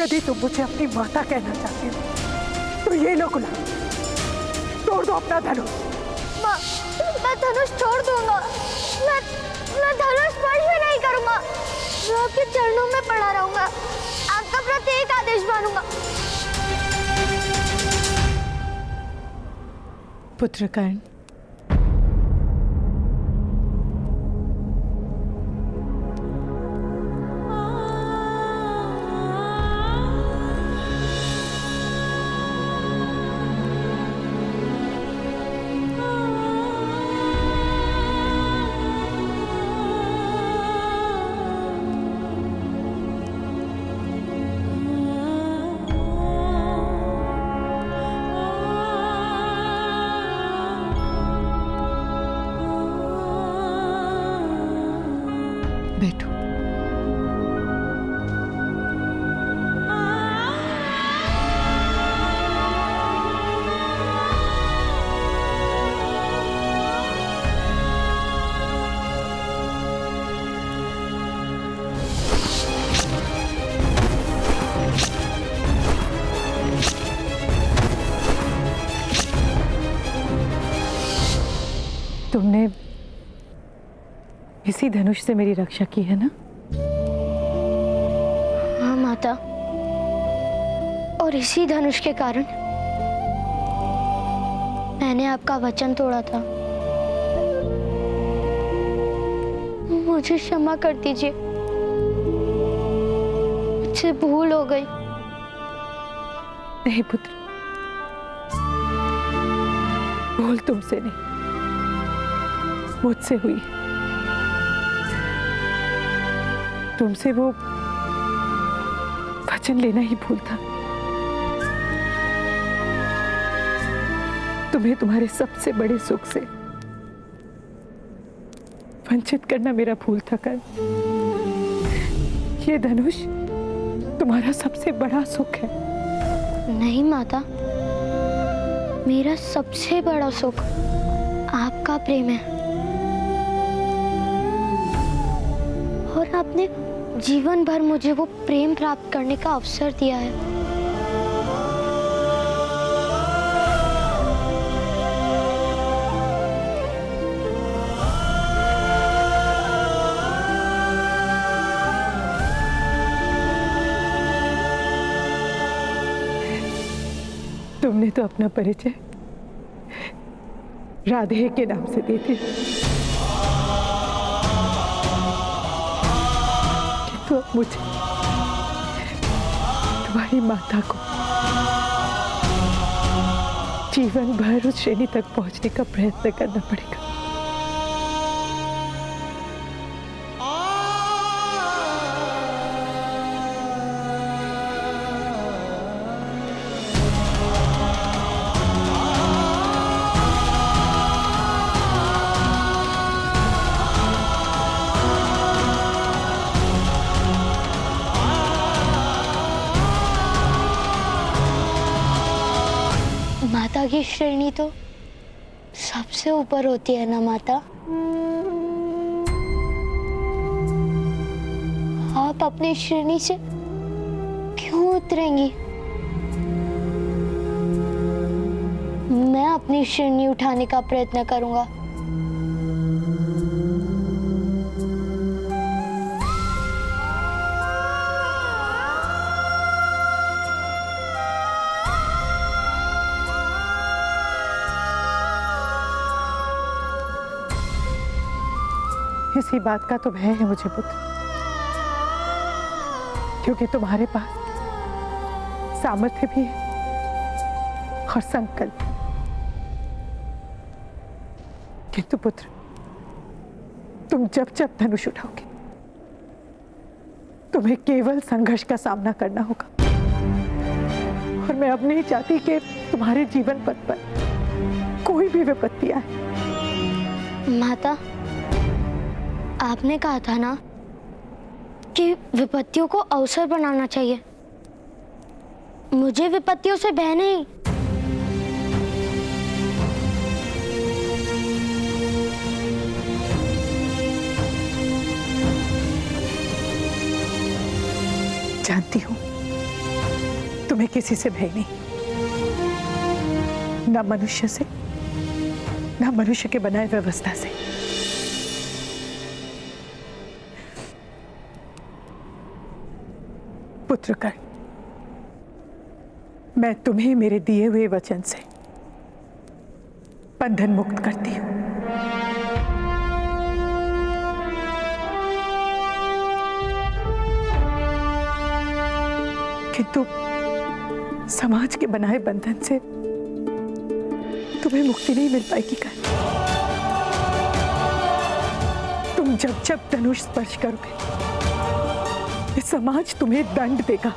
यदि तुम मुझे अपनी माता कहना चाहती हो तो ये लो गुलाब, तोड़ दो अपना धनुष। माँ, मैं धनुष छोड़ दूंगा। मैं धनुष स्पर्श भी नहीं करूंगा। मैं आपके चरणों में पड़ा रहूंगा। आपका प्रत्येक आदेश मानूंगा। पुत्र कर्ण, बैठो। तुमने इसी धनुष से मेरी रक्षा की है ना? हाँ माता, और इसी धनुष के कारण मैंने आपका वचन तोड़ा था। मुझे क्षमा कर दीजिए, मुझसे भूल हो गई। नहीं पुत्र, भूल तुमसे नहीं, मुझसे हुई। तुमसे वो वचन लेना ही भूल था। तुम्हें तुम्हारे सबसे बड़े सुख से वंचित करना मेरा भूल था कर्ण। ये धनुष तुम्हारा सबसे बड़ा सुख है। नहीं माता, मेरा सबसे बड़ा सुख आपका प्रेम है। और आपने जीवन भर मुझे वो प्रेम प्राप्त करने का अवसर दिया है। तुमने तो अपना परिचय राधे के नाम से दे दिया, तो मुझे तुम्हारी माता को जीवन भर उस श्रेणी तक पहुंचने का प्रयत्न करना पड़ेगा। माता की श्रेणी तो सबसे ऊपर होती है ना माता? आप अपनी श्रेणी से क्यों उतरेंगी? मैं अपनी श्रेणी उठाने का प्रयत्न करूंगा। इसी बात का तो भय है मुझे पुत्र, क्योंकि तुम्हारे पास सामर्थ्य भी है और संकल्प। किंतु पुत्र, तुम जब जब धनुष उठाओगे तुम्हें केवल संघर्ष का सामना करना होगा। और मैं अब नहीं चाहती कि तुम्हारे जीवन पथ पर कोई भी विपत्ति आए। माता, आपने कहा था ना कि विपत्तियों को अवसर बनाना चाहिए। मुझे विपत्तियों से भय नहीं। जानती हूँ किसी से भय नहीं, ना मनुष्य से, ना मनुष्य के बनाए व्यवस्था से। पुत्रकर्ण, मैं तुम्हें मेरे दिए हुए वचन से बंधन मुक्त करती हूं। किंतु समाज के बनाए बंधन से तुम्हें मुक्ति नहीं मिल पाएगी। कर तुम जब जब धनुष स्पर्श करोगे, ये समाज तुम्हें दंड देगा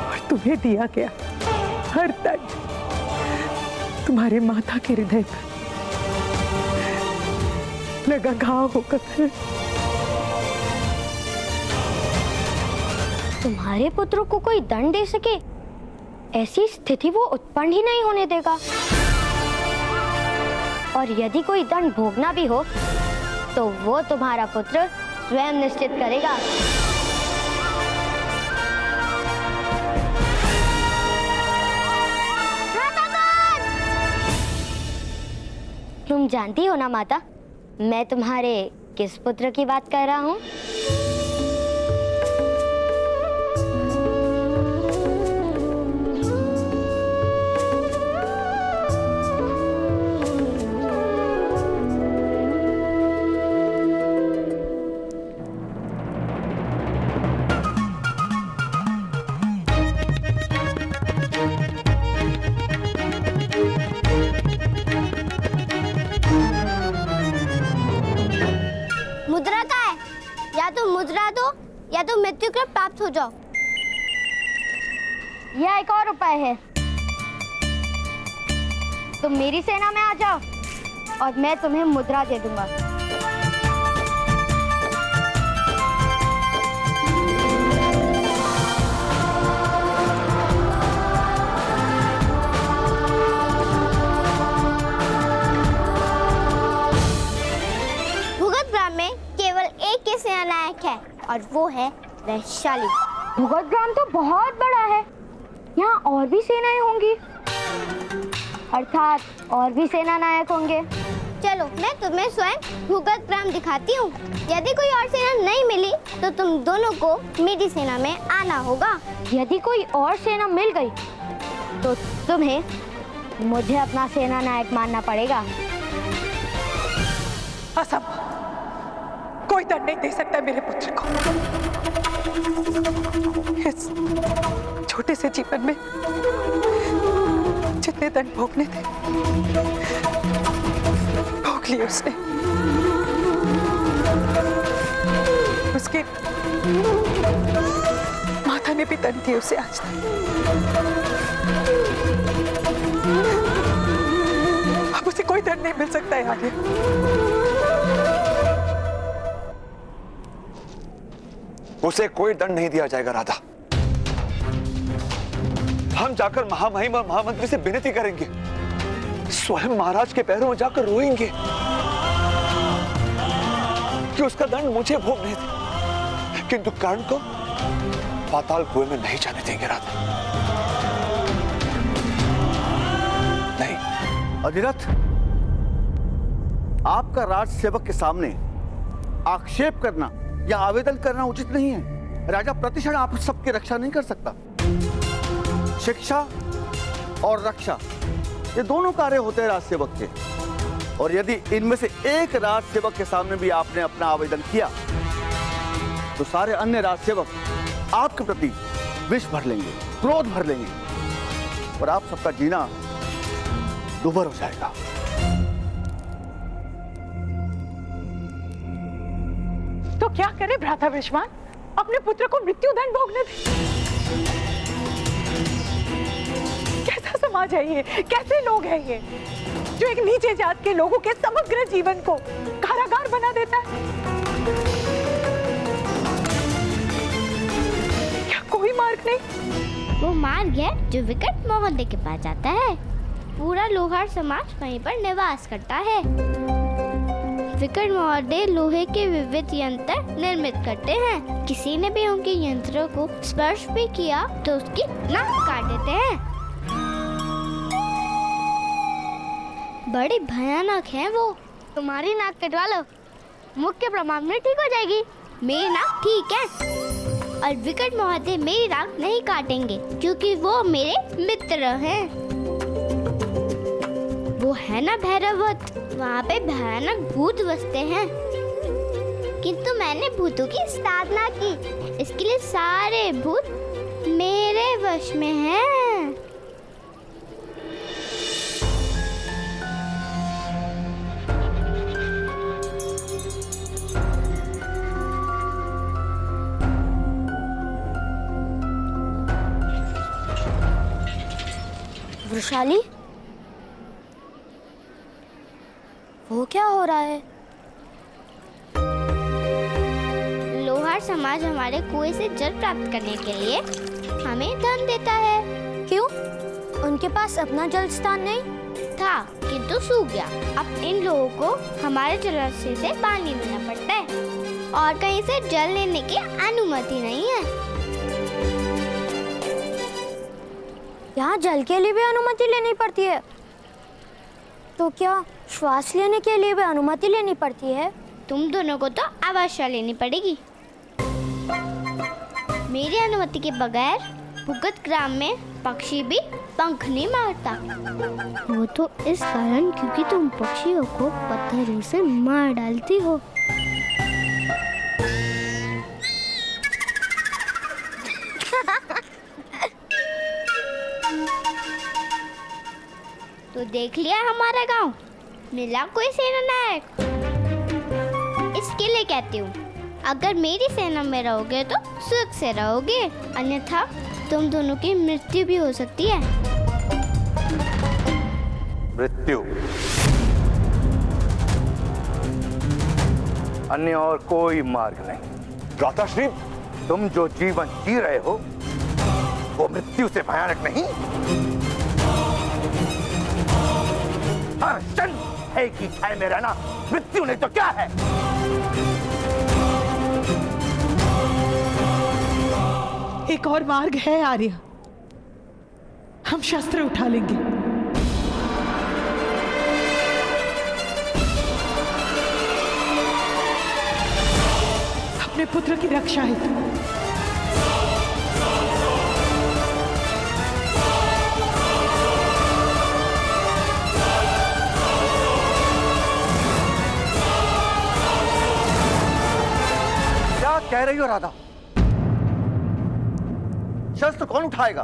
और तुम्हें दिया गया हर दंड तुम्हारे माता के हृदय पर लगा घाव होकर। तुम्हारे पुत्र को कोई दंड दे सके, ऐसी स्थिति वो उत्पन्न ही नहीं होने देगा। और यदि कोई दंड भोगना भी हो तो वो तुम्हारा पुत्र स्वयं निश्चित करेगा। तुम जानती हो ना माता, मैं तुम्हारे किस पुत्र की बात कर रहा हूँ? मुद्रा का है, या तो मुद्रा दो या तो मृत्यु के प्राप्त हो जाओ। यह एक और उपाय है, तुम मेरी सेना में आ जाओ और मैं तुम्हें मुद्रा दे दूंगा। सेनानायक है और वो है वैशाली। भूगत ग्राम तो बहुत बड़ा है, यहाँ और भी सेनाएं होंगी, अर्थात और भी सेनानायक होंगे। चलो मैं तुम्हें स्वयं भूगत ग्राम दिखाती हूँ। यदि कोई और सेना नहीं मिली तो तुम दोनों को मेरी सेना में आना होगा। यदि कोई और सेना मिल गई तो तुम्हें मुझे अपना सेनानायक मानना पड़ेगा। असंभव, कोई दंड नहीं दे सकता मेरे पुत्र को। इस छोटे से जीवन में जितने दंड भोगने थे भोग लिए उसने। उसके माता ने भी दंड दिए उसे आज तक। अब उसे कोई दंड नहीं मिल सकता है आगे। उसे कोई दंड नहीं दिया जाएगा राधा। हम जाकर महामहिम और महामंत्री से विनती करेंगे, स्वयं महाराज के पैरों में जाकर रोएंगे कि उसका दंड मुझे भोगने दे, किंतु कर्ण को पाताल कुएं में नहीं जाने देंगे राधा। नहीं। अधिरथ, आपका राज सेवक के सामने आक्षेप करना या आवेदन करना उचित नहीं है। राजा प्रतिक्षण आप सबकी रक्षा नहीं कर सकता। शिक्षा और रक्षा ये दोनों कार्य होते हैं राज सेवक के, और यदि इनमें से एक राज सेवक के सामने भी आपने अपना आवेदन किया तो सारे अन्य राज सेवक आपके प्रति विष भर लेंगे, क्रोध भर लेंगे और आप सबका जीना दुभर हो जाएगा। तो क्या करे भ्राता विश्वान, अपने पुत्र को मृत्यु दंड भोगने दे? कैसा समाज है ये, कैसे लोग हैं ये, जो एक नीचे जात के लोगों के समग्र जीवन को कारागार बना देता है? क्या कोई मार्ग नहीं? वो मार्ग है जो विकट मोहल्ले के पास जाता है। पूरा लोहार समाज वहीं पर निवास करता है। विकट महोदय लोहे के विविध यंत्र निर्मित करते हैं। किसी ने भी उनके यंत्रों को स्पर्श भी किया तो उसकी नाक काट देते हैं। बड़ी भयानक है वो। तुम्हारी नाक कटवा लो, मुख्य प्रमाण में ठीक हो जाएगी। मेरी नाक ठीक है और विकट महोदय मेरी नाक नहीं काटेंगे क्योंकि वो मेरे मित्र हैं। वो है ना भैरवत, वहाँ पे भयानक भूत बसते हैं। किंतु मैंने भूतों की साधना की, इसके लिए सारे भूत मेरे वश में हैं। वृषाली, वो क्या हो रहा है? लोहार समाज हमारे कुएं से जल प्राप्त करने के लिए हमें धन देता है। क्यों? उनके पास अपना जल स्थान नहीं था किंतु सूख गया। अब इन लोगों को हमारे जलाशय से पानी लेना पड़ता है और कहीं से जल लेने की अनुमति नहीं है। यहाँ जल के लिए भी अनुमति लेनी पड़ती है, तो क्या श्वास लेने के लिए भी अनुमति लेनी पड़ती है? तुम दोनों को तो अवश्य लेनी पड़ेगी। मेरी अनुमति के बगैर भूगत ग्राम में पक्षी भी पंख नहीं मारता। वो तो इस कारण क्योंकि तुम पक्षियों को पत्थरों से मार डालती हो। तो देख लिया हमारा गांव, मिला कोई सेना नायक। इसके लिए कहती हूँ, अगर मेरी सेना में रहोगे तो सुख से रहोगे, अन्यथा तुम दोनों की मृत्यु भी हो सकती है। मृत्यु? अन्य और कोई मार्ग नहीं। भ्राताश्री, तुम जो जीवन जी रहे हो वो मृत्यु से भयानक नहीं। हर क्षण है कि छाए में रहना मृत्यु नहीं तो क्या है? एक और मार्ग है आर्य, हम शस्त्र उठा लेंगे। अपने पुत्र की रक्षा हेतु। क्या कह रही हो राधा? शस्त्र कौन उठाएगा?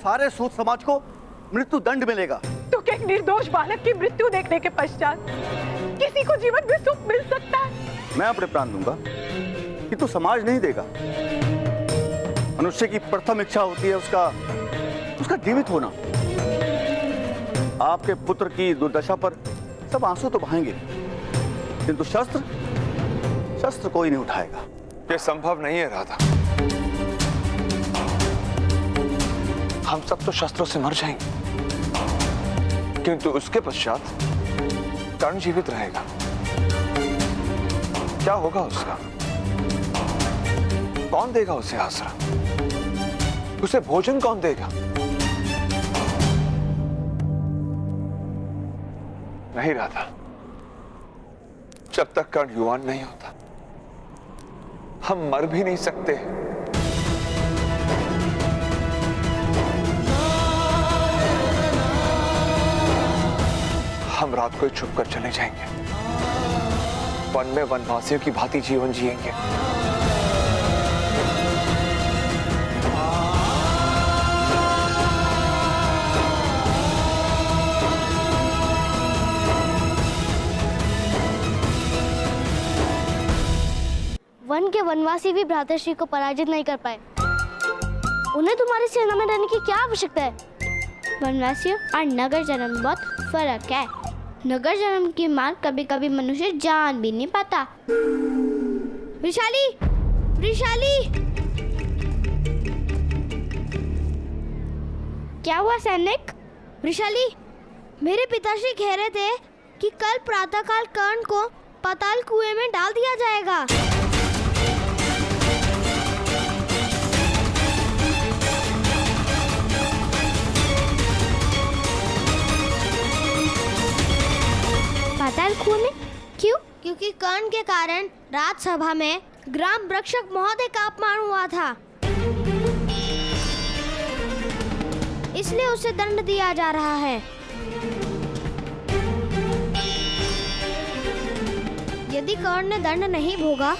सारे सूत समाज को मृत्यु दंड मिलेगा। तो क्या एक निर्दोष बालक की मृत्यु देखने के पश्चात किसी को जीवन में सुख मिल सकता है? मैं अपने प्राण दूंगा किंतु समाज नहीं देगा। मनुष्य की प्रथम इच्छा होती है उसका जीवित होना। आपके पुत्र की दुर्दशा पर सब आंसू तो बहाएंगे किंतु शस्त्र कोई नहीं उठाएगा। ये संभव नहीं है राधा। हम सब तो शस्त्रों से मर जाएंगे, किंतु उसके पश्चात कर्ण जीवित रहेगा। क्या होगा उसका? कौन देगा उसे आसरा? उसे भोजन कौन देगा? नहीं राधा, जब तक कर्ण युवान नहीं होता हम मर भी नहीं सकते। हम रात को ही छुप कर चले जाएंगे, वन में वनवासियों की भांति जीवन जिएंगे। वन के वनवासी भी भ्रातृश्री को पराजित नहीं कर पाए। उन्हें तुम्हारी सेना में रहने की क्या आवश्यकता है? वनवासियों और नगर जन्म में बहुत फर्क है। नगर जन्म की मार कभी कभी मनुष्य जान भी नहीं पाता। वृषाली, वृषाली, क्या हुआ सैनिक? वृषाली, मेरे पिताश्री कह रहे थे कि कल प्रातःकाल कर्ण को पाताल कुएं में डाल दिया जाएगा। पाताल कुएं में क्यों? क्योंकि कर्ण के कारण राज्यसभा में ग्राम रक्षक महोदय का अपमान हुआ था, इसलिए उसे दंड दिया जा रहा है। यदि कर्ण ने दंड नहीं भोगा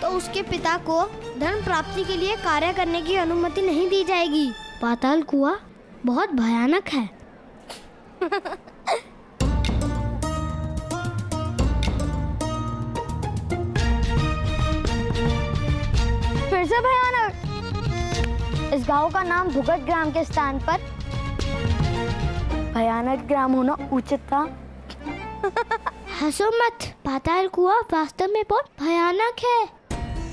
तो उसके पिता को धन प्राप्ति के लिए कार्य करने की अनुमति नहीं दी जाएगी। पाताल कुआं बहुत भयानक है। फिर से भयानक। इस गांव का नाम भुगत ग्राम के स्थान पर भयानक ग्राम होना उचित था। हंसो मत, पाताल कुआं वास्तव में बहुत भयानक है।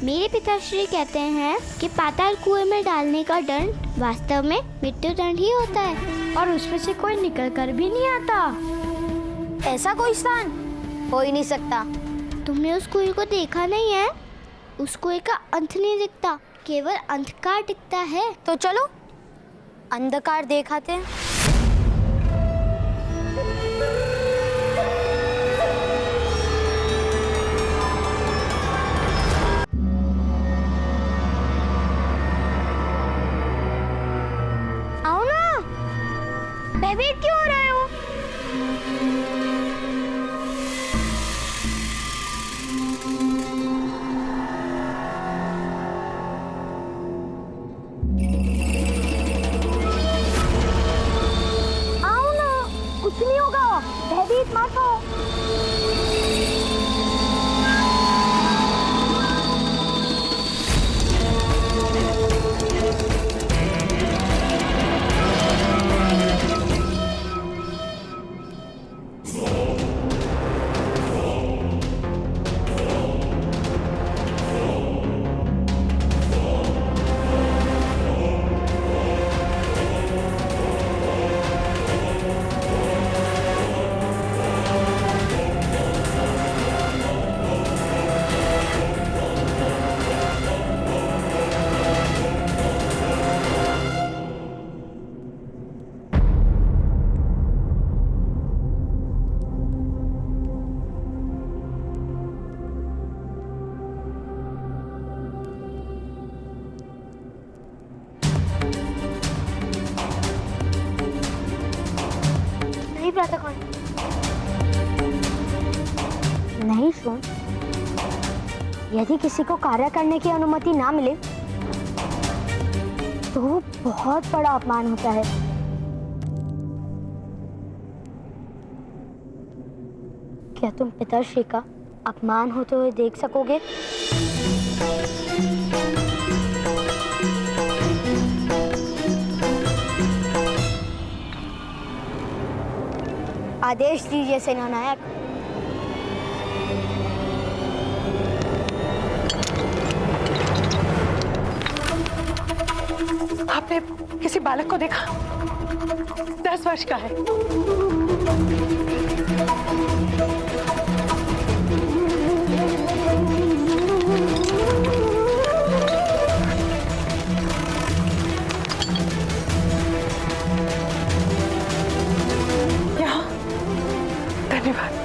मेरे पिताश्री कहते हैं कि पाताल कुएं में डालने का दंड वास्तव में मृत्यु दंड ही होता है और उसमें से कोई निकल कर भी नहीं आता। ऐसा कोई स्थान हो ही नहीं सकता। तुमने उस कुएं को देखा नहीं है? उस कुएं का अंत नहीं दिखता, केवल अंधकार दिखता है। तो चलो अंधकार दिखाते हैं। आओ ना, भयभीत क्यों हो रहे हो? आओ ना, कुछ नहीं होगा, भयभीत मत हो। नहीं सुन, यदि किसी को कार्य करने की अनुमति ना मिले तो वो बहुत बड़ा अपमान होता है। क्या तुम पिताश्री का अपमान होते हुए देख सकोगे? आदेश दीजिए सेनानायक। आपने किसी बालक को देखा? 10 वर्ष का है। यहाँ धन्यवाद।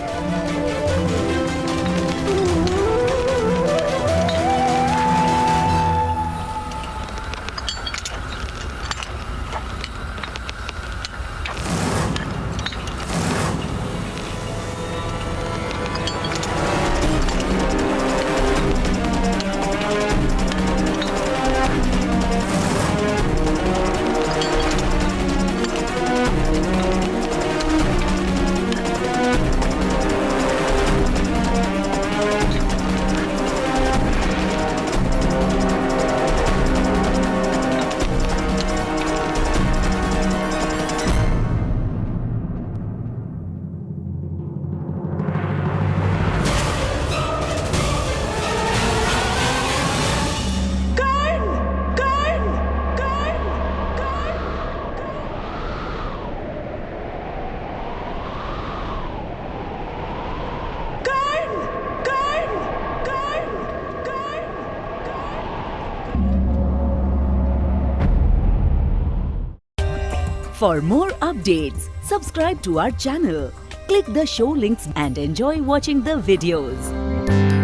For more updates, subscribe to our channel, click the show links and enjoy watching the videos.